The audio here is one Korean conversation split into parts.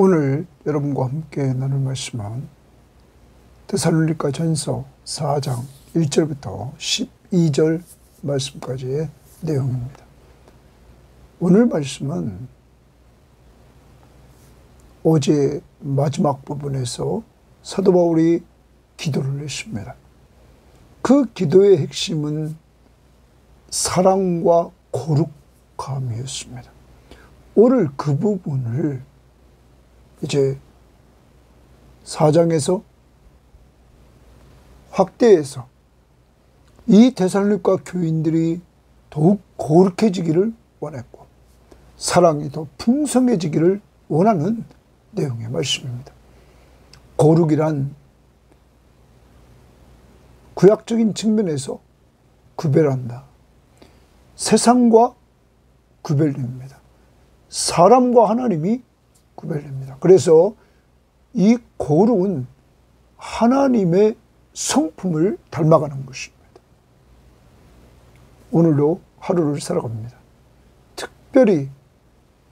오늘 여러분과 함께 나눌 말씀은 데살로니가 전서 4장 1절부터 12절 말씀까지의 내용입니다. 오늘 말씀은 어제 마지막 부분에서 사도 바울이 기도를 했습니다. 그 기도의 핵심은 사랑과 거룩함이었습니다. 오늘 그 부분을 이제 4장에서 확대해서 이 데살로니가 교인들이 더욱 거룩해지기를 원했고 사랑이 더 풍성해지기를 원하는 내용의 말씀입니다. 거룩이란 구약적인 측면에서 구별한다. 세상과 구별됩니다. 사람과 하나님이 구별됩니다. 그래서 이 거룩은 하나님의 성품을 닮아가는 것입니다. 오늘도 하루를 살아갑니다. 특별히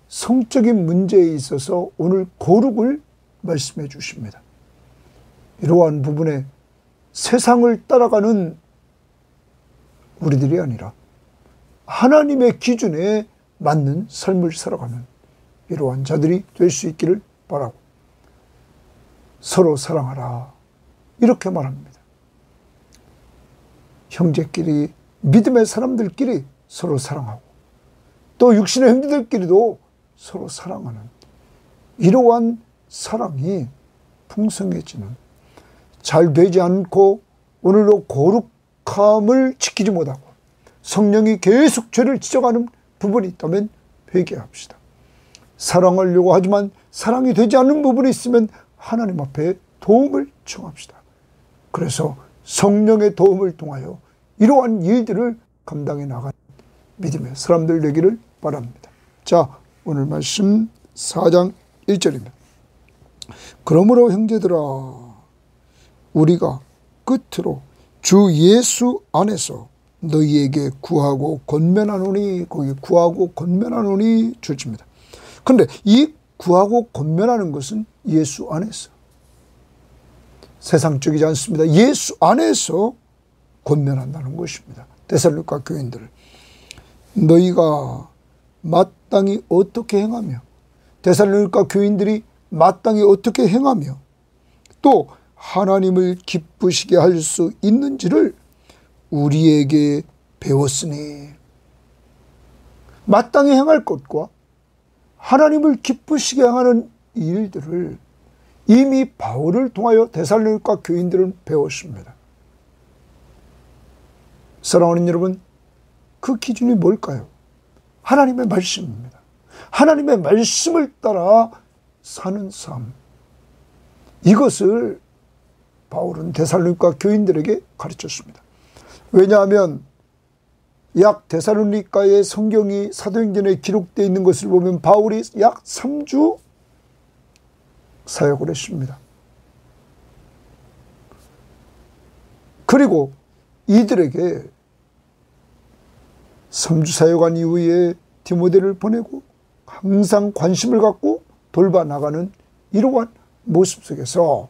성적인 문제에 있어서 오늘 거룩을 말씀해 주십니다. 이러한 부분에 세상을 따라가는 우리들이 아니라 하나님의 기준에 맞는 삶을 살아가는 이러한 자들이 될 수 있기를 바라고 서로 사랑하라 이렇게 말합니다. 형제끼리 믿음의 사람들끼리 서로 사랑하고 또 육신의 형제들끼리도 서로 사랑하는 이러한 사랑이 풍성해지는 잘 되지 않고 오늘도 거룩함을 지키지 못하고 성령이 계속 죄를 지적하는 부분이 있다면 회개합시다. 사랑하려고 하지만 사랑이 되지 않는 부분이 있으면 하나님 앞에 도움을 청합시다. 그래서 성령의 도움을 통하여 이러한 일들을 감당해 나가는 믿음의 사람들 되기를 바랍니다. 자, 오늘 말씀 4장 1절입니다. 그러므로 형제들아 우리가 끝으로 주 예수 안에서 너희에게 구하고 권면하노니 거기 구하고 권면하노니 줄집니다. 그런데 이 구하고 권면하는 것은 예수 안에서 세상적이지 않습니다. 예수 안에서 권면한다는 것입니다. 데살로니가 교인들을 너희가 마땅히 어떻게 행하며 데살로니가 교인들이 마땅히 어떻게 행하며 또 하나님을 기쁘시게 할 수 있는지를 우리에게 배웠으니 마땅히 행할 것과 하나님을 기쁘시게 하는 일들을 이미 바울을 통하여 데살로니가 교인들은 배웠습니다. 사랑하는 여러분, 그 기준이 뭘까요? 하나님의 말씀입니다. 하나님의 말씀을 따라 사는 삶. 이것을 바울은 데살로니가 교인들에게 가르쳤습니다. 왜냐하면 약 데살로니가의 성경이 사도행전에 기록되어 있는 것을 보면 바울이 약 3주 사역을 했습니다. 그리고 이들에게 3주 사역한 이후에 디모데를 보내고 항상 관심을 갖고 돌봐 나가는 이러한 모습 속에서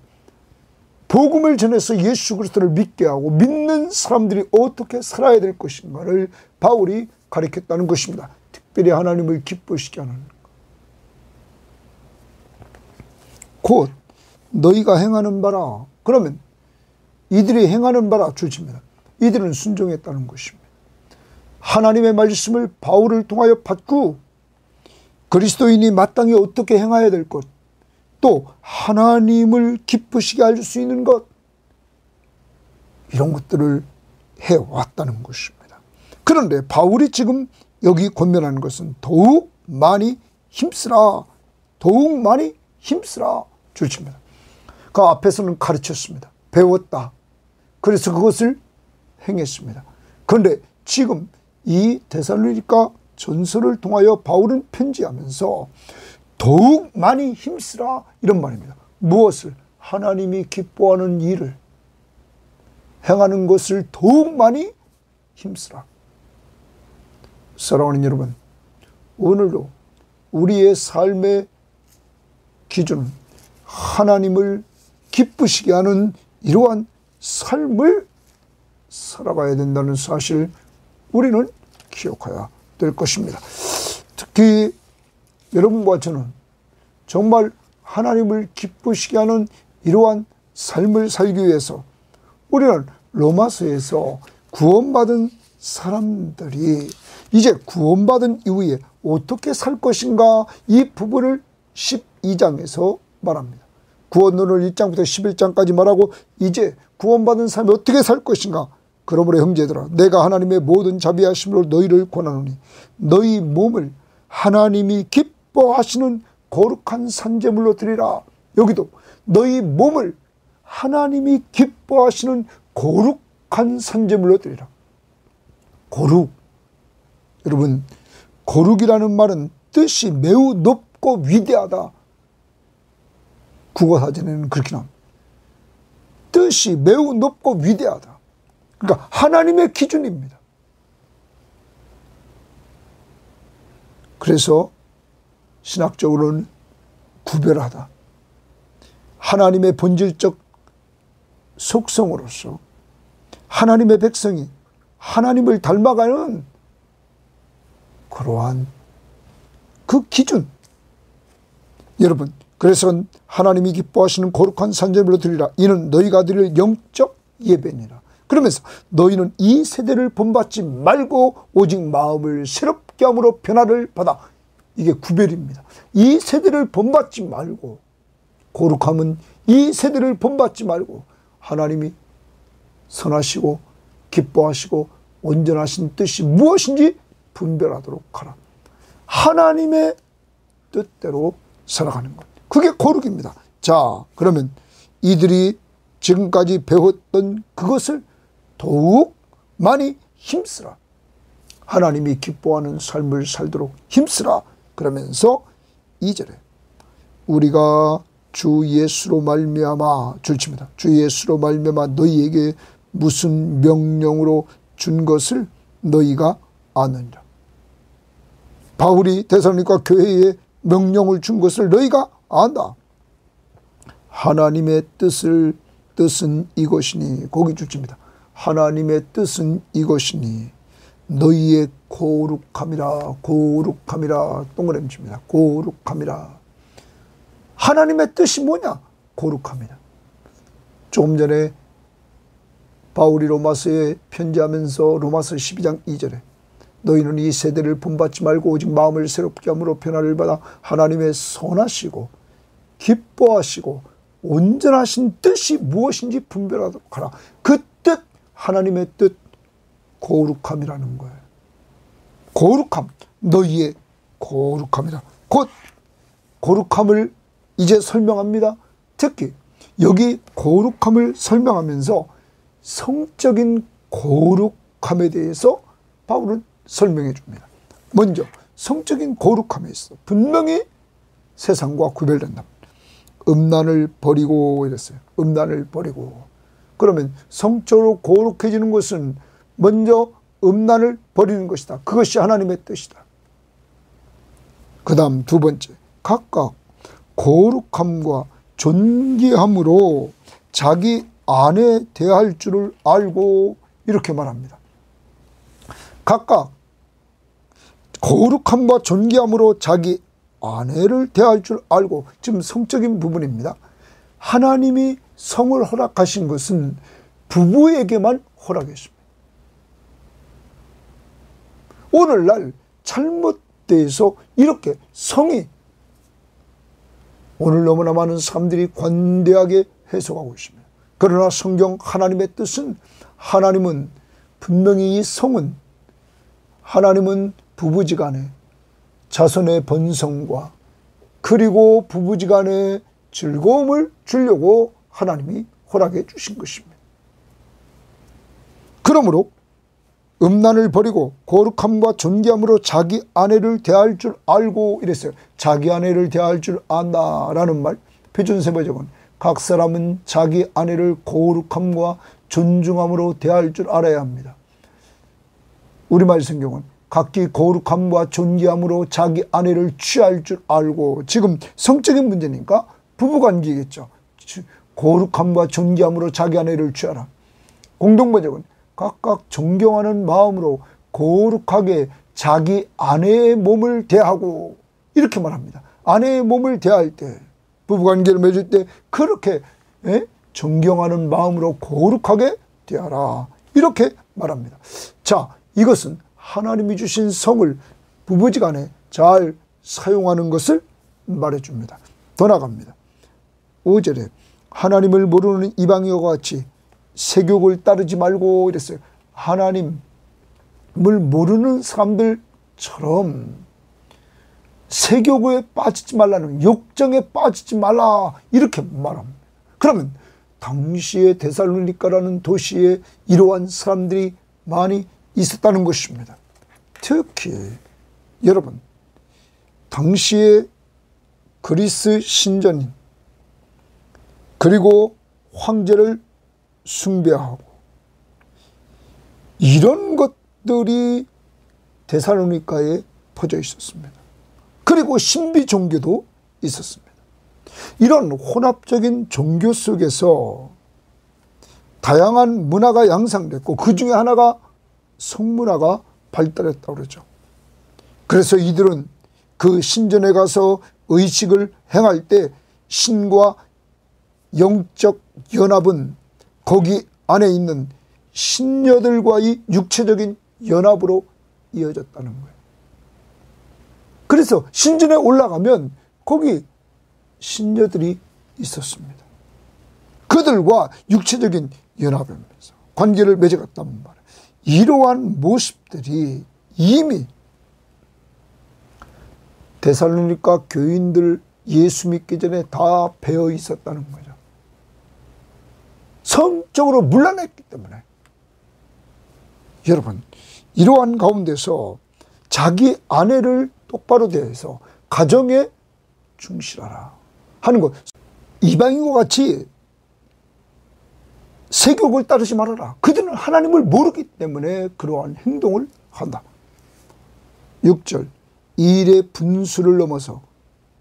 복음을 전해서 예수 그리스도를 믿게 하고 믿는 사람들이 어떻게 살아야 될 것인가를 바울이 가르쳤다는 것입니다. 특별히 하나님을 기쁘시게 하는 것. 곧 너희가 행하는 바라. 그러면 이들이 행하는 바라 줄집니다. 이들은 순종했다는 것입니다. 하나님의 말씀을 바울을 통하여 받고 그리스도인이 마땅히 어떻게 행해야 될 것, 또 하나님을 기쁘시게 할 수 있는 것, 이런 것들을 해왔다는 것입니다. 그런데 바울이 지금 여기 권면하는 것은 더욱 많이 힘쓰라, 더욱 많이 힘쓰라 줄칩니다. 그 앞에서는 가르쳤습니다. 배웠다. 그래서 그것을 행했습니다. 그런데 지금 이 데살로니가 전서를 통하여 바울은 편지하면서 더욱 많이 힘쓰라 이런 말입니다. 무엇을? 하나님이 기뻐하는 일을 행하는 것을 더욱 많이 힘쓰라. 사랑하는 여러분, 오늘도 우리의 삶의 기준은 하나님을 기쁘시게 하는 이러한 삶을 살아가야 된다는 사실 우리는 기억해야 될 것입니다. 특히 여러분과 저는 정말 하나님을 기쁘시게 하는 이러한 삶을 살기 위해서 우리는 로마서에서 구원받은 사람들이 이제 구원받은 이후에 어떻게 살 것인가, 이 부분을 12장에서 말합니다. 구원론을 1장부터 11장까지 말하고 이제 구원받은 사람이 어떻게 살 것인가. 그러므로 형제들아, 내가 하나님의 모든 자비하심으로 너희를 권하노니 너희 몸을 하나님이 기뻐하시는 거룩한 산제물로 드리라. 여기도 너희 몸을 하나님이 기뻐하시는 거룩한 산제물로 드리라. 거룩. 여러분, 거룩이라는 말은 뜻이 매우 높고 위대하다. 국어사전에는 그렇게 나옵니다. 뜻이 매우 높고 위대하다. 그러니까 하나님의 기준입니다. 그래서 신학적으로는 구별하다. 하나님의 본질적 속성으로서 하나님의 백성이 하나님을 닮아가는 그러한 그 기준. 여러분, 그래서 하나님이 기뻐하시는 거룩한 산제물로 드리라. 이는 너희가 드릴 영적 예배니라. 그러면서 너희는 이 세대를 본받지 말고 오직 마음을 새롭게 함으로 변화를 받아. 이게 구별입니다. 이 세대를 본받지 말고, 거룩함은 이 세대를 본받지 말고 하나님이 선하시고 기뻐하시고 온전하신 뜻이 무엇인지 분별하도록 하라. 하나님의 뜻대로 살아가는 것. 그게 거룩입니다. 자, 그러면 이들이 지금까지 배웠던 그것을 더욱 많이 힘쓰라. 하나님이 기뻐하는 삶을 살도록 힘쓰라. 그러면서 2절에 우리가 주 예수로 말미암아 줄칩니다. 주 예수로 말미암아 너희에게 무슨 명령으로 준 것을 너희가 아느니라. 바울이 데살로니가 교회에 명령을 준 것을 너희가 안다. 하나님의 뜻은 이것이니, 거기 줄칩니다. 하나님의 뜻은 이것이니 너희의 거룩함이라. 거룩함이라. 동그라미 칩니다. 거룩함이라. 하나님의 뜻이 뭐냐? 거룩함이다. 조금 전에 바울이 로마서에 편지하면서 로마서 12장 2절에 너희는 이 세대를 본받지 말고 오직 마음을 새롭게 함으로 변화를 받아 하나님의 선하시고 기뻐하시고 온전하신 뜻이 무엇인지 분별하도록 하라. 그 뜻, 하나님의 뜻, 거룩함이라는 거예요. 거룩함, 너희의 거룩함이다. 곧 거룩함을 이제 설명합니다. 특히 여기 거룩함을 설명하면서 성적인 거룩함에 대해서 바울은 설명해 줍니다. 먼저 성적인 거룩함에 있어 분명히 세상과 구별된다. 음란을 버리고 이랬어요. 음란을 버리고. 그러면 성적으로 거룩해지는 것은 먼저 음란을 버리는 것이다. 그것이 하나님의 뜻이다. 그 다음 두 번째, 각각 거룩함과 존귀함으로 자기 아내 대할 줄을 알고, 이렇게 말합니다. 각각 거룩함과 존귀함으로 자기 아내를 대할 줄 알고, 지금 성적인 부분입니다. 하나님이 성을 허락하신 것은 부부에게만 허락했습니다. 오늘날 잘못돼서 이렇게 성이, 오늘 너무나 많은 사람들이 관대하게 해석하고 있습니다. 그러나 성경 하나님의 뜻은, 하나님은 분명히 이 성은, 하나님은 부부지간에 자손의 번성과 그리고 부부지간에 즐거움을 주려고 하나님이 허락해 주신 것입니다. 그러므로 음란을 버리고 거룩함과 존귀함으로 자기 아내를 대할 줄 알고, 이랬어요. 자기 아내를 대할 줄 안다라는 말, 표준세번역은 각 사람은 자기 아내를 거룩함과 존중함으로 대할 줄 알아야 합니다. 우리말 성경은 각기 거룩함과 존귀함으로 자기 아내를 취할 줄 알고, 지금 성적인 문제니까 부부관계겠죠. 거룩함과 존귀함으로 자기 아내를 취하라. 공동번역은 각각 존경하는 마음으로 거룩하게 자기 아내의 몸을 대하고, 이렇게 말합니다. 아내의 몸을 대할 때, 부부관계를 맺을 때 그렇게 존경하는 마음으로 거룩하게 대하라, 이렇게 말합니다. 자, 이것은 하나님이 주신 성을 부부지간에 잘 사용하는 것을 말해줍니다. 더 나갑니다. 5절에 하나님을 모르는 이방인과 같이 세욕을 따르지 말고 이랬어요. 하나님을 모르는 사람들처럼 세욕에 빠지지 말라는, 욕정에 빠지지 말라, 이렇게 말합니다. 그러면 당시에 데살로니가라는 도시에 이러한 사람들이 많이 있었다는 것입니다. 특히 여러분, 당시에 그리스 신전인 그리고 황제를 숭배하고 이런 것들이 데살로니가에 퍼져 있었습니다. 그리고 신비 종교도 있었습니다. 이런 혼합적인 종교 속에서 다양한 문화가 양상됐고 그 중에 하나가 성문화가 발달했다고 그러죠. 그래서 이들은 그 신전에 가서 의식을 행할 때 신과 영적 연합은 거기 안에 있는 신녀들과의 육체적인 연합으로 이어졌다는 거예요. 그래서 신전에 올라가면 거기 신녀들이 있었습니다. 그들과 육체적인 연합하면서 관계를 맺어갔단 말이에요. 이러한 모습들이 이미 데살로니가 교인들 예수 믿기 전에 다 배어 있었다는 거죠. 성적으로 문란했기 때문에. 여러분, 이러한 가운데서 자기 아내를 똑바로 대해서 가정에 충실하라 하는 것. 이방인과 같이 세욕을 따르지 말아라. 그들은 하나님을 모르기 때문에 그러한 행동을 한다. 6절, 이 일의 분수를 넘어서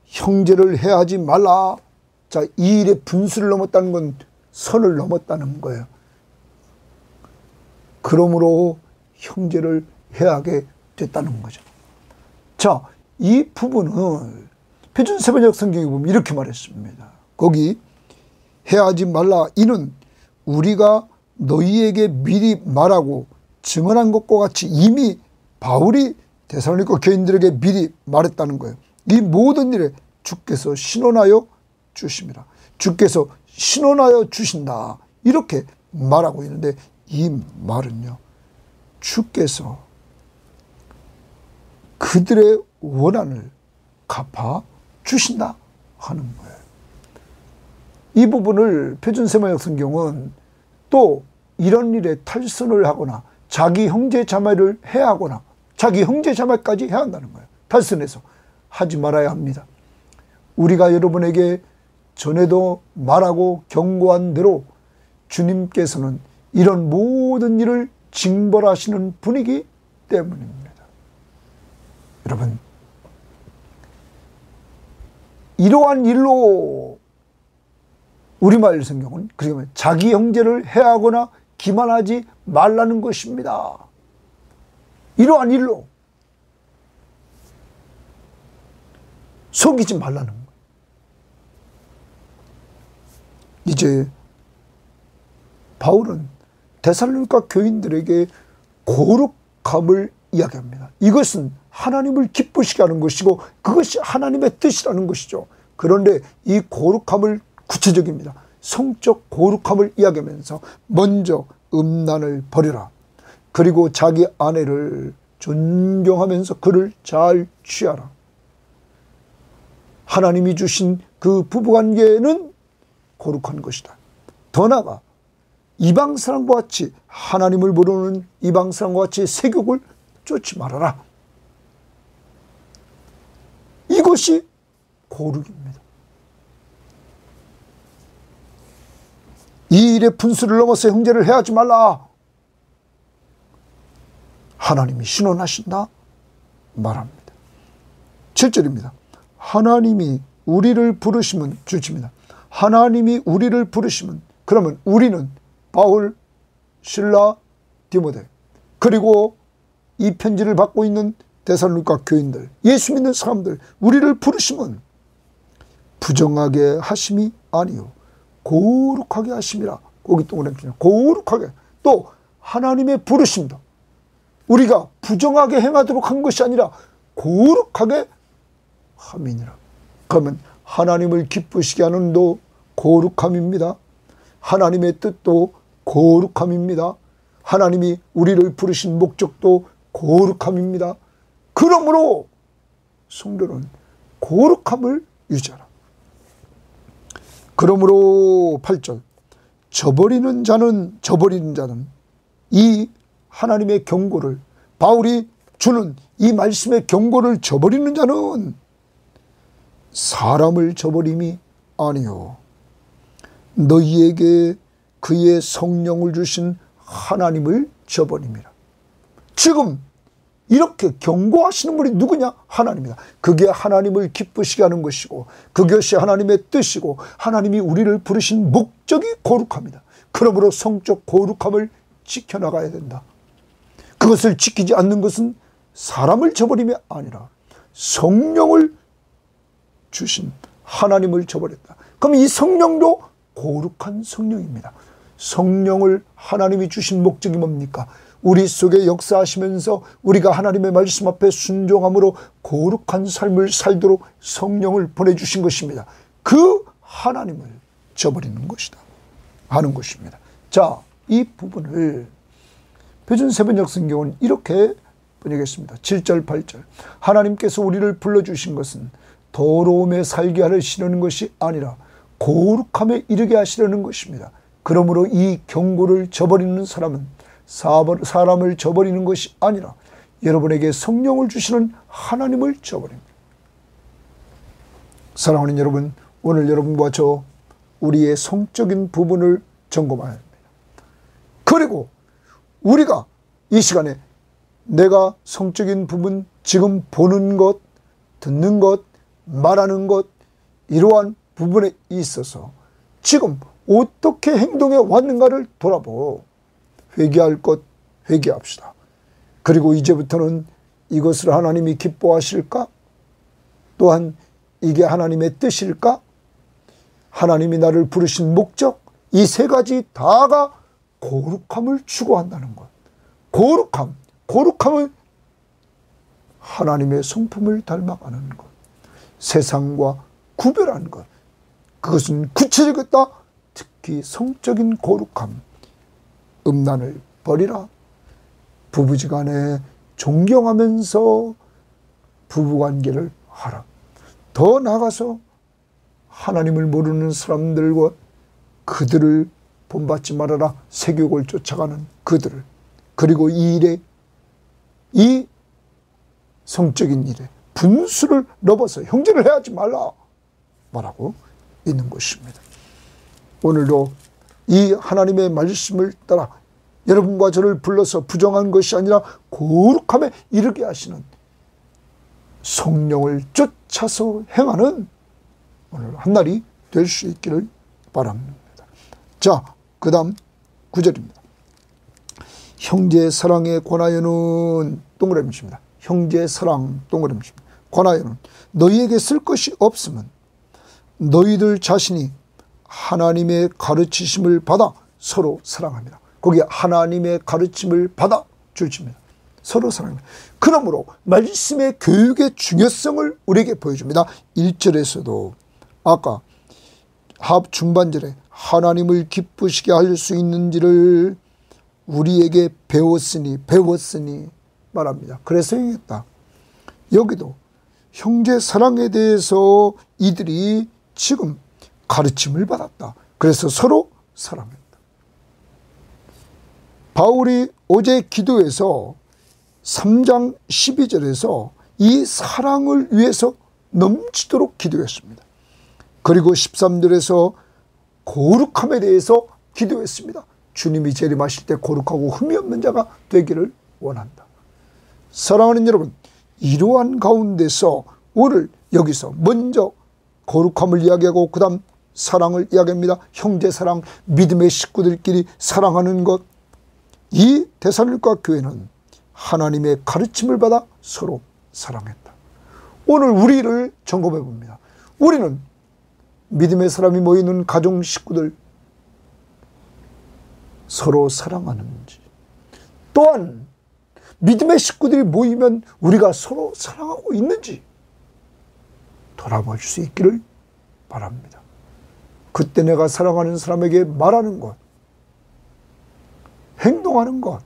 형제를 해하지 말라. 자, 이 일의 분수를 넘었다는 건 선을 넘었다는 거예요. 그러므로 형제를 해하게 됐다는 거죠. 자, 이 부분을 표준 세번역 성경에 보면 이렇게 말했습니다. 거기 해하지 말라, 이는 우리가 너희에게 미리 말하고 증언한 것과 같이 이미 바울이 데살로니가 교인들에게 미리 말했다는 거예요. 이 모든 일에 주께서 신원하여 주십니다. 주께서 신원하여 주신다, 이렇게 말하고 있는데, 이 말은요, 주께서 그들의 원한을 갚아 주신다 하는 거예요. 이 부분을 표준세번역 성경은 또 이런 일에 탈선을 하거나 자기 형제 자매를 해하거나 자기 형제 자매까지 해야 한다는 거예요. 탈선해서 하지 말아야 합니다. 우리가 여러분에게 전에도 말하고 경고한 대로 주님께서는 이런 모든 일을 징벌하시는 분이기 때문입니다. 여러분, 이러한 일로 우리말 성경은 그러면 자기 형제를 해하거나 기만하지 말라는 것입니다. 이러한 일로 속이지 말라는 거예요. 이제 바울은 데살로니가 교인들에게 거룩함을 이야기합니다. 이것은 하나님을 기쁘시게 하는 것이고 그것이 하나님의 뜻이라는 것이죠. 그런데 이 거룩함을 구체적입니다. 성적 거룩함을 이야기하면서 먼저 음란을 버려라. 그리고 자기 아내를 존경하면서 그를 잘 취하라. 하나님이 주신 그 부부관계는 거룩한 것이다. 더 나아가 이방 사람과 같이, 하나님을 모르는 이방 사람과 같이 세욕을 쫓지 말아라. 이것이 거룩입니다. 이 일의 분수를 넘어서 형제를 해하지 말라. 하나님이 신원하신다 말합니다. 7절입니다. 하나님이 우리를 부르시면 주십니다. 하나님이 우리를 부르시면, 그러면 우리는 바울, 실라, 디모데, 그리고 이 편지를 받고 있는 데살로니가 교인들, 예수 믿는 사람들, 우리를 부르시면 부정하게 하심이 아니요 거룩하게 하심이라. 거기 동그라미 치면 거룩하게. 또 하나님의 부르심도 우리가 부정하게 행하도록 한 것이 아니라 거룩하게 함이니라. 그러면 하나님을 기쁘시게 하는 도 거룩함입니다. 하나님의 뜻도 거룩함입니다. 하나님이 우리를 부르신 목적도 거룩함입니다. 그러므로 성도는 거룩함을 유지하라. 그러므로 8절 저버리는 자는 이 하나님의 경고를, 바울이 주는 이 말씀의 경고를 저버리는 자는 사람을 저버림이 아니요 너희에게 그의 성령을 주신 하나님을 저버립니다. 지금 이렇게 경고하시는 분이 누구냐? 하나님이다. 그게 하나님을 기쁘시게 하는 것이고 그것이 하나님의 뜻이고 하나님이 우리를 부르신 목적이 거룩합니다. 그러므로 성적 거룩함을 지켜나가야 된다. 그것을 지키지 않는 것은 사람을 저버림이 아니라 성령을 주신 하나님을 저버렸다. 그럼 이 성령도 거룩한 성령입니다. 성령을 하나님이 주신 목적이 뭡니까? 우리 속에 역사하시면서 우리가 하나님의 말씀 앞에 순종함으로 거룩한 삶을 살도록 성령을 보내주신 것입니다. 그 하나님을 저버리는 것이다 하는 것입니다. 자, 이 부분을 표준세번역 성경은 이렇게 번역했습니다. 7절 8절 하나님께서 우리를 불러주신 것은 더러움에 살게 하시려는 것이 아니라 거룩함에 이르게 하시려는 것입니다. 그러므로 이 경고를 저버리는 사람은 사람을 저버리는 것이 아니라 여러분에게 성령을 주시는 하나님을 저버립니다. 사랑하는 여러분, 오늘 여러분과 저 우리의 성적인 부분을 점검해야 합니다. 그리고 우리가 이 시간에 내가 성적인 부분, 지금 보는 것, 듣는 것, 말하는 것, 이러한 부분에 있어서 지금 어떻게 행동해 왔는가를 돌아보고 회개할 것 회개합시다. 그리고 이제부터는 이것을 하나님이 기뻐하실까? 또한 이게 하나님의 뜻일까? 하나님이 나를 부르신 목적, 이 세 가지 다가 거룩함을 추구한다는 것. 거룩함은 하나님의 성품을 닮아가는 것. 세상과 구별하는 것. 그것은 구체적이다. 특히 성적인 거룩함. 음란을 버리라. 부부지간에 존경하면서 부부관계를 하라. 더 나아가서 하나님을 모르는 사람들과 그들을 본받지 말아라. 세교육을 쫓아가는 그들을. 그리고 이 일에, 이 성적인 일에 분수를 넘어서 형제를 해하지 말라 말하고 있는 것입니다. 오늘도 이 하나님의 말씀을 따라 여러분과 저를 불러서 부정한 것이 아니라 거룩함에 이르게 하시는 성령을 쫓아서 행하는 오늘 한날이 될 수 있기를 바랍니다. 자, 그 다음 9절입니다. 형제 사랑에 관하여는 동그라미입니다. 형제 사랑 동그라미입니다. 관하여는 너희에게 쓸 것이 없으면 너희들 자신이 하나님의 가르치심을 받아 서로 사랑합니다. 거기에 하나님의 가르침을 받아 줄집니다. 서로 사랑합니다. 그러므로 말씀의 교육의 중요성을 우리에게 보여줍니다. 1절에서도 아까 중반절에 하나님을 기쁘시게 할 수 있는지를 우리에게 배웠으니 말합니다. 그래서 얘기했다. 여기도 형제 사랑에 대해서 이들이 지금 가르침을 받았다. 그래서 서로 사랑했다. 바울이 어제 기도에서 3장 12절에서 이 사랑을 위해서 넘치도록 기도했습니다. 그리고 13절에서 거룩함에 대해서 기도했습니다. 주님이 재림하실 때 거룩하고 흠이 없는 자가 되기를 원한다. 사랑하는 여러분, 이러한 가운데서 오늘 여기서 먼저 거룩함을 이야기하고 그 다음 사랑을 이야기합니다. 형제 사랑, 믿음의 식구들끼리 사랑하는 것. 이 데살로니가 교회는 하나님의 가르침을 받아 서로 사랑했다. 오늘 우리를 점검해 봅니다. 우리는 믿음의 사람이 모이는 가정 식구들 서로 사랑하는지, 또한 믿음의 식구들이 모이면 우리가 서로 사랑하고 있는지 돌아볼 수 있기를 바랍니다. 그때 내가 사랑하는 사람에게 말하는 것, 행동하는 것,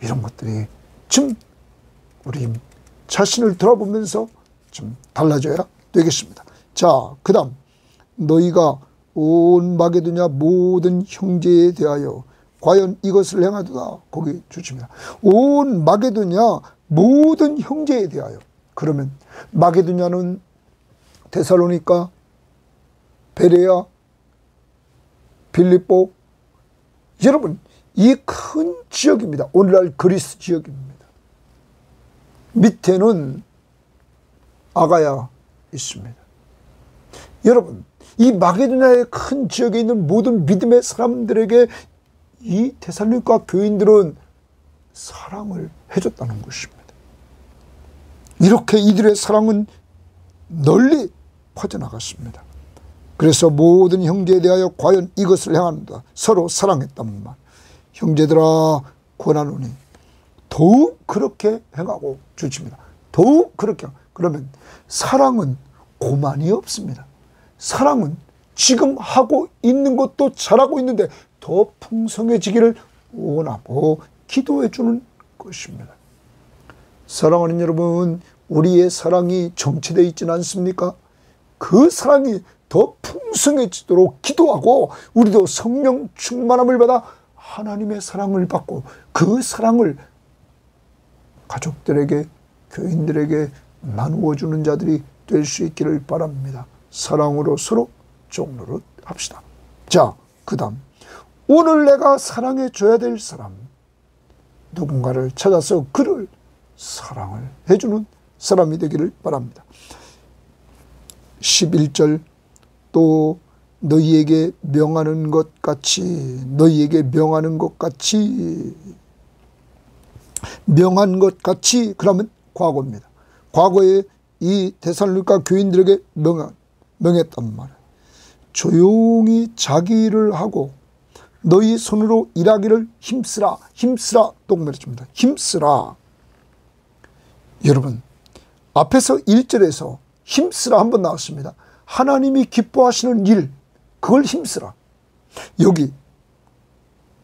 이런 것들이 좀 우리 자신을 돌아보면서 좀 달라져야 되겠습니다. 자, 그 다음 너희가 온 마게도냐 모든 형제에 대하여 과연 이것을 행하도다. 거기 주십니다. 온 마게도냐 모든 형제에 대하여. 그러면 마게도냐는 데살로니가, 베레아, 빌립보, 여러분 이 큰 지역입니다. 오늘날 그리스 지역입니다. 밑에는 아가야 있습니다. 여러분 이 마게도냐의 큰 지역에 있는 모든 믿음의 사람들에게 이 데살로니가 교인들은 사랑을 해줬다는 것입니다. 이렇게 이들의 사랑은 널리 퍼져나갔습니다. 그래서 모든 형제에 대하여 과연 이것을 행한다. 서로 사랑했단 말. 형제들아 권하노니 더욱 그렇게 행하고 주십니다. 더욱 그렇게. 그러면 사랑은 고만이 없습니다. 사랑은 지금 하고 있는 것도 잘하고 있는데 더 풍성해지기를 원하고 기도해 주는 것입니다. 사랑하는 여러분, 우리의 사랑이 정체되어 있지는 않습니까? 그 사랑이 더 풍성해지도록 기도하고 우리도 성령 충만함을 받아 하나님의 사랑을 받고 그 사랑을 가족들에게, 교인들에게 나누어 주는 자들이 될 수 있기를 바랍니다. 사랑으로 서로 종노릇 합시다. 자, 그 다음 오늘 내가 사랑해 줘야 될 사람, 누군가를 찾아서 그를 사랑을 해주는 사람이 되기를 바랍니다. 11절 또 너희에게 명하는 것 같이, 너희에게 명하는 것 같이, 명한 것 같이. 그러면 과거입니다. 과거에 이 데살로니가 교인들에게 명했단 말이에요. 조용히 자기 일을 하고 너희 손으로 일하기를 힘쓰라. 힘쓰라 또 말했습니다. 힘쓰라. 여러분 앞에서 1절에서 힘쓰라 한번 나왔습니다. 하나님이 기뻐하시는 일, 그걸 힘쓰라. 여기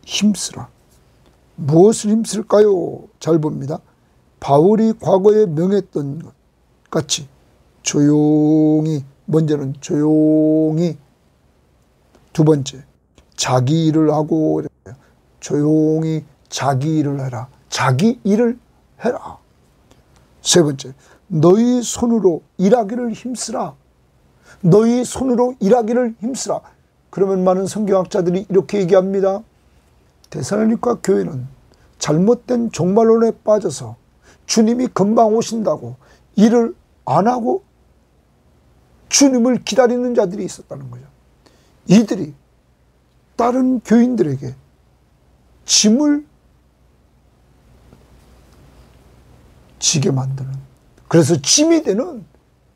힘쓰라. 무엇을 힘쓸까요? 잘 봅니다. 바울이 과거에 명했던 것 같이 조용히, 먼저는 조용히, 두 번째 자기 일을 하고, 조용히 자기 일을 해라. 자기 일을 해라. 세 번째, 너희 손으로 일하기를 힘쓰라. 너희 손으로 일하기를 힘쓰라. 그러면 많은 성경학자들이 이렇게 얘기합니다. 데살로니가 교회는 잘못된 종말론에 빠져서 주님이 금방 오신다고 일을 안 하고 주님을 기다리는 자들이 있었다는 거죠. 이들이 다른 교인들에게 짐을 지게 만드는, 그래서 짐이 되는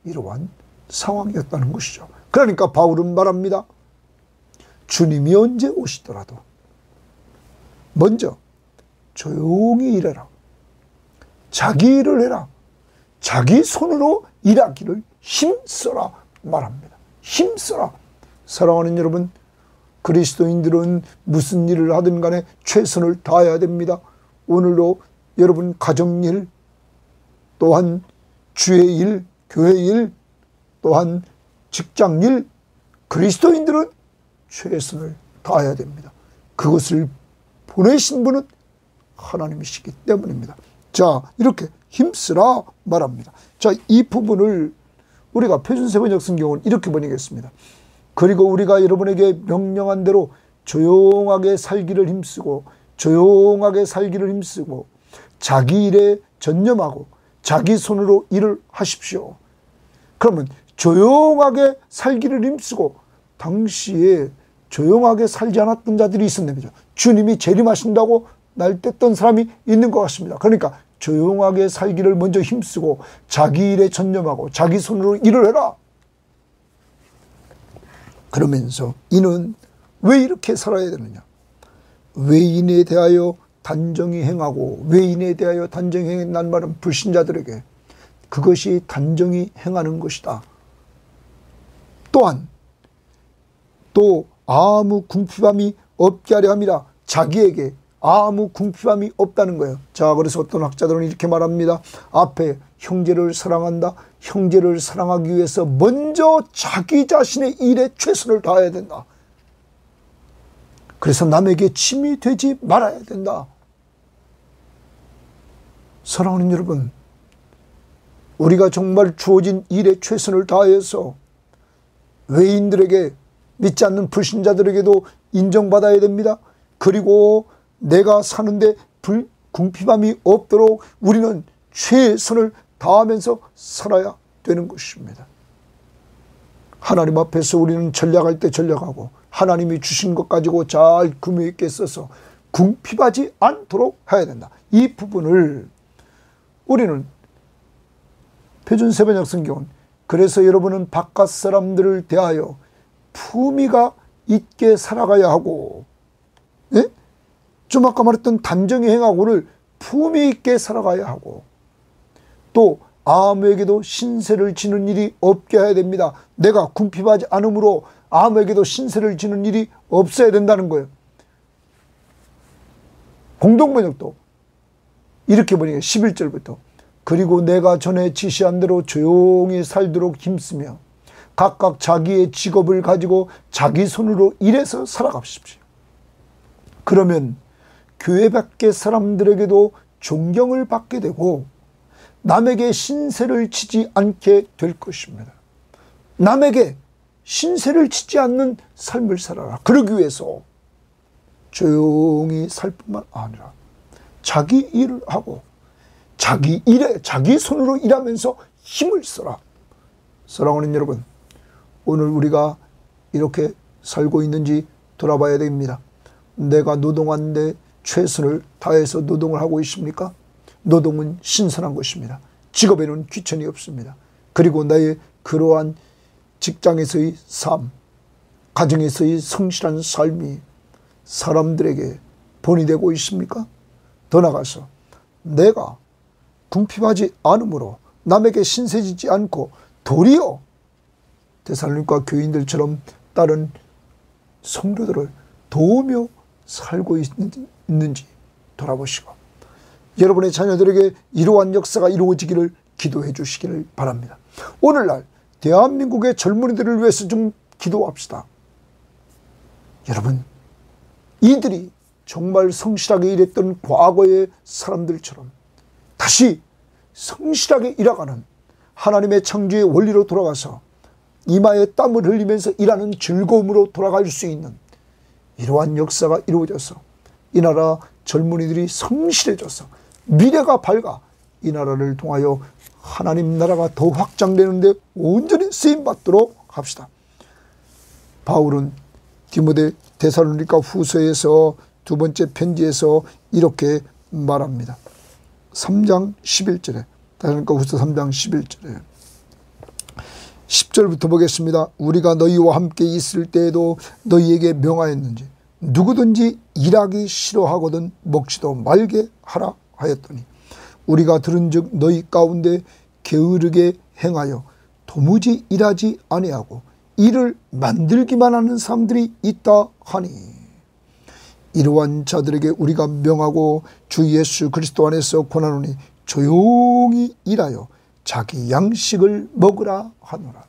이러한 상황이었다는 것이죠. 그러니까 바울은 말합니다. 주님이 언제 오시더라도 먼저 조용히 일해라. 자기 일을 해라. 자기 손으로 일하기를 힘써라 말합니다. 힘써라. 사랑하는 여러분, 그리스도인들은 무슨 일을 하든 간에 최선을 다해야 됩니다. 오늘도 여러분 가정일, 또한 주의 일, 교회 일, 또한 직장일, 그리스도인들은 최선을 다해야 됩니다. 그것을 보내신 분은 하나님이시기 때문입니다. 자, 이렇게 힘쓰라 말합니다. 자, 이 부분을 우리가 표준세번역 성경은 이렇게 번역했습니다. 그리고 우리가 여러분에게 명령한 대로 조용하게 살기를 힘쓰고, 조용하게 살기를 힘쓰고, 자기 일에 전념하고 자기 손으로 일을 하십시오. 그러면 조용하게 살기를 힘쓰고, 당시에 조용하게 살지 않았던 자들이 있었는데 주님이 재림하신다고 날뛰었던 사람이 있는 것 같습니다. 그러니까 조용하게 살기를 먼저 힘쓰고 자기 일에 전념하고 자기 손으로 일을 해라. 그러면서 이는 왜 이렇게 살아야 되느냐? 외인에 대하여 단정히 행하고, 외인에 대하여 단정히 행한다는 말은 불신자들에게 그것이 단정히 행하는 것이다. 또한 또 아무 궁핍함이 없게 하려 함이라. 자기에게 아무 궁핍함이 없다는 거예요. 자, 그래서 어떤 학자들은 이렇게 말합니다. 앞에 형제를 사랑한다. 형제를 사랑하기 위해서 먼저 자기 자신의 일에 최선을 다해야 된다. 그래서 남에게 침이 되지 말아야 된다. 사랑하는 여러분, 우리가 정말 주어진 일에 최선을 다해서 외인들에게, 믿지 않는 불신자들에게도 인정받아야 됩니다. 그리고 내가 사는데 궁핍함이 없도록 우리는 최선을 다하면서 살아야 되는 것입니다. 하나님 앞에서 우리는 전략할 때 전략하고, 하나님이 주신 것 가지고 잘 금유 있게 써서 궁핍하지 않도록 해야 된다. 이 부분을 우리는 표준세번역 성경은, 그래서 여러분은 바깥 사람들을 대하여 품위가 있게 살아가야 하고, 예? 좀 아까 말했던 단정히 행하고를 품위 있게 살아가야 하고, 또 아무에게도 신세를 지는 일이 없게 해야 됩니다. 내가 궁핍하지 않으므로 아무에게도 신세를 지는 일이 없어야 된다는 거예요. 공동번역도 이렇게 보니까 11절부터 그리고 내가 전에 지시한 대로 조용히 살도록 힘쓰며 각각 자기의 직업을 가지고 자기 손으로 일해서 살아갑십시오. 그러면 교회 밖의 사람들에게도 존경을 받게 되고 남에게 신세를 지지 않게 될 것입니다. 남에게 신세를 지지 않는 삶을 살아라. 그러기 위해서 조용히 살 뿐만 아니라 자기 일을 하고 자기 일에 자기 손으로 일하면서 힘을 써라. 사랑하는 여러분, 오늘 우리가 이렇게 살고 있는지 돌아봐야 됩니다. 내가 노동하는데 최선을 다해서 노동을 하고 있습니까? 노동은 신선한 것입니다. 직업에는 귀천이 없습니다. 그리고 나의 그러한 직장에서의 삶, 가정에서의 성실한 삶이 사람들에게 본이 되고 있습니까? 더 나아가서 내가 궁핍하지 않으므로 남에게 신세지지 않고 도리어 데살로니가 교인들처럼 다른 성도들을 도우며 살고 있는지 돌아보시고 여러분의 자녀들에게 이러한 역사가 이루어지기를 기도해 주시기를 바랍니다. 오늘날 대한민국의 젊은이들을 위해서 좀 기도합시다. 여러분, 이들이 정말 성실하게 일했던 과거의 사람들처럼 다시 성실하게 일하가는 하나님의 창조의 원리로 돌아가서 이마에 땀을 흘리면서 일하는 즐거움으로 돌아갈 수 있는 이러한 역사가 이루어져서 이 나라 젊은이들이 성실해져서 미래가 밝아 이 나라를 통하여 하나님 나라가 더 확장되는데 온전히 쓰임받도록 합시다. 바울은 디모데 데살로니가 후서에서 두 번째 편지에서 이렇게 말합니다. 3장 11절에 데살로니가 후서 3장 11절에 10절부터 보겠습니다. 우리가 너희와 함께 있을 때에도 너희에게 명하였는지 누구든지 일하기 싫어하거든 먹지도 말게 하라 하였더니 우리가 들은즉 너희 가운데 게으르게 행하여 도무지 일하지 아니하고 일을 만들기만 하는 사람들이 있다 하니 이러한 자들에게 우리가 명하고 주 예수 그리스도 안에서 권하노니 조용히 일하여 자기 양식을 먹으라 하노라.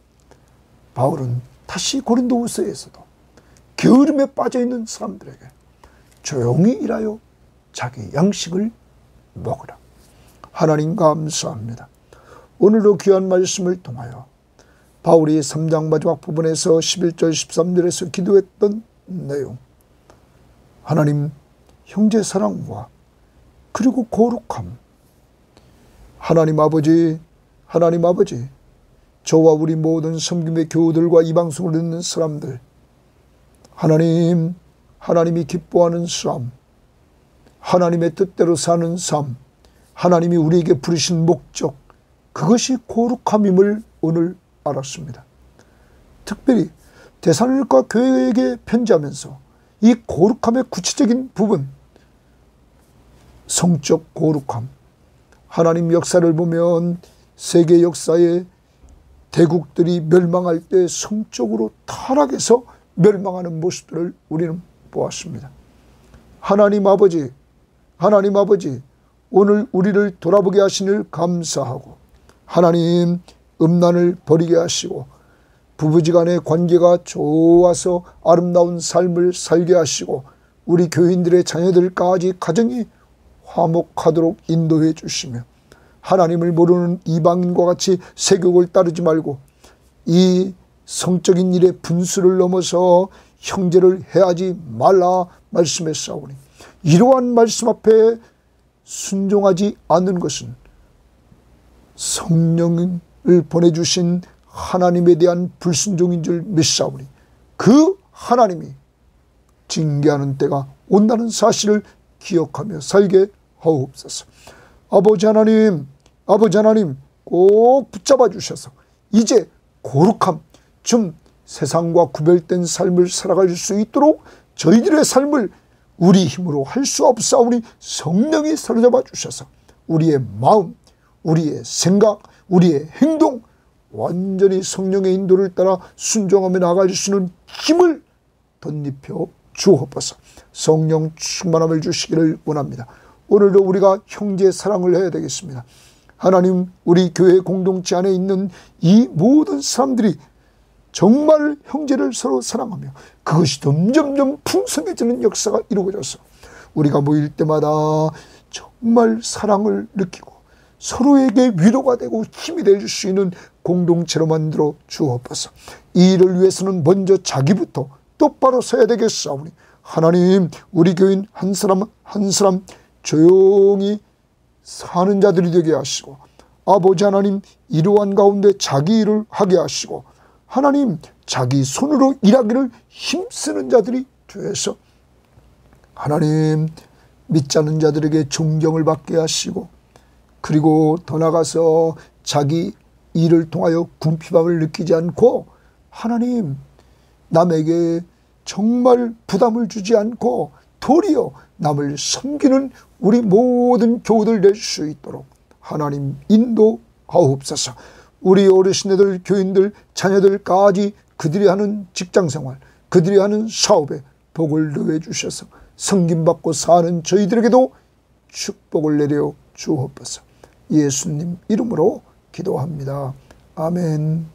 바울은 다시 고린도후서에서도 게으름에 빠져있는 사람들에게 조용히 일하여 자기 양식을 먹으라. 하나님 감사합니다. 오늘도 귀한 말씀을 통하여 바울이 3장 마지막 부분에서 11절 13절에서 기도했던 내용, 하나님 형제 사랑과 그리고 거룩함, 하나님 아버지, 하나님 아버지, 저와 우리 모든 섬김의 교우들과 이 방송을 듣는 사람들, 하나님, 하나님이 기뻐하는 삶, 하나님의 뜻대로 사는 삶, 하나님이 우리에게 부르신 목적, 그것이 거룩함임을 오늘 알았습니다. 특별히 데살로니가 교회에게 편지하면서 이 거룩함의 구체적인 부분, 성적 거룩함, 하나님 역사를 보면 세계 역사에 대국들이 멸망할 때 성적으로 타락해서 멸망하는 모습들을 우리는 보았습니다. 하나님 아버지, 하나님 아버지, 오늘 우리를 돌아보게 하시니 감사하고, 하나님 음란을 버리게 하시고 부부지간의 관계가 좋아서 아름다운 삶을 살게 하시고 우리 교인들의 자녀들까지 가정이 화목하도록 인도해 주시며, 하나님을 모르는 이방인과 같이 세욕을 따르지 말고 이 성적인 일의 분수를 넘어서 형제를 해하지 말라 말씀했사오니, 이러한 말씀 앞에 순종하지 않는 것은 성령을 보내주신 하나님에 대한 불순종인 줄 믿사오니, 그 하나님이 징계하는 때가 온다는 사실을 기억하며 살게 하옵소서. 아버지 하나님, 아버지 하나님 꼭 붙잡아 주셔서 이제 거룩함, 좀 세상과 구별된 삶을 살아갈 수 있도록 저희들의 삶을 우리 힘으로 할 수 없사오니 성령이 사로잡아 주셔서 우리의 마음, 우리의 생각, 우리의 행동 완전히 성령의 인도를 따라 순종하며 나아갈 수 있는 힘을 덧입혀 주옵소서. 성령 충만함을 주시기를 원합니다. 오늘도 우리가 형제 사랑을 해야 되겠습니다. 하나님, 우리 교회 공동체 안에 있는 이 모든 사람들이 정말 형제를 서로 사랑하며 그것이 점점점 풍성해지는 역사가 이루어져서 우리가 모일 때마다 정말 사랑을 느끼고 서로에게 위로가 되고 힘이 될 수 있는 공동체로 만들어 주옵소서. 이 일을 위해서는 먼저 자기부터 똑바로 서야 되겠사오니, 하나님, 우리 교인 한 사람 한 사람 조용히 사는 자들이 되게 하시고, 아버지 하나님, 이러한 가운데 자기 일을 하게 하시고, 하나님, 자기 손으로 일하기를 힘쓰는 자들이 되어서 하나님, 믿지 않는 자들에게 존경을 받게 하시고, 그리고 더 나아가서 자기 일을 통하여 궁핍함을 느끼지 않고 하나님, 남에게 정말 부담을 주지 않고 도리어 남을 섬기는 우리 모든 교우들 될 수 있도록 하나님 인도하옵소서. 우리 어르신들, 교인들, 자녀들까지 그들이 하는 직장생활, 그들이 하는 사업에 복을 더해 주셔서 섬김받고 사는 저희들에게도 축복을 내려 주옵소서. 예수님 이름으로 기도합니다. 아멘.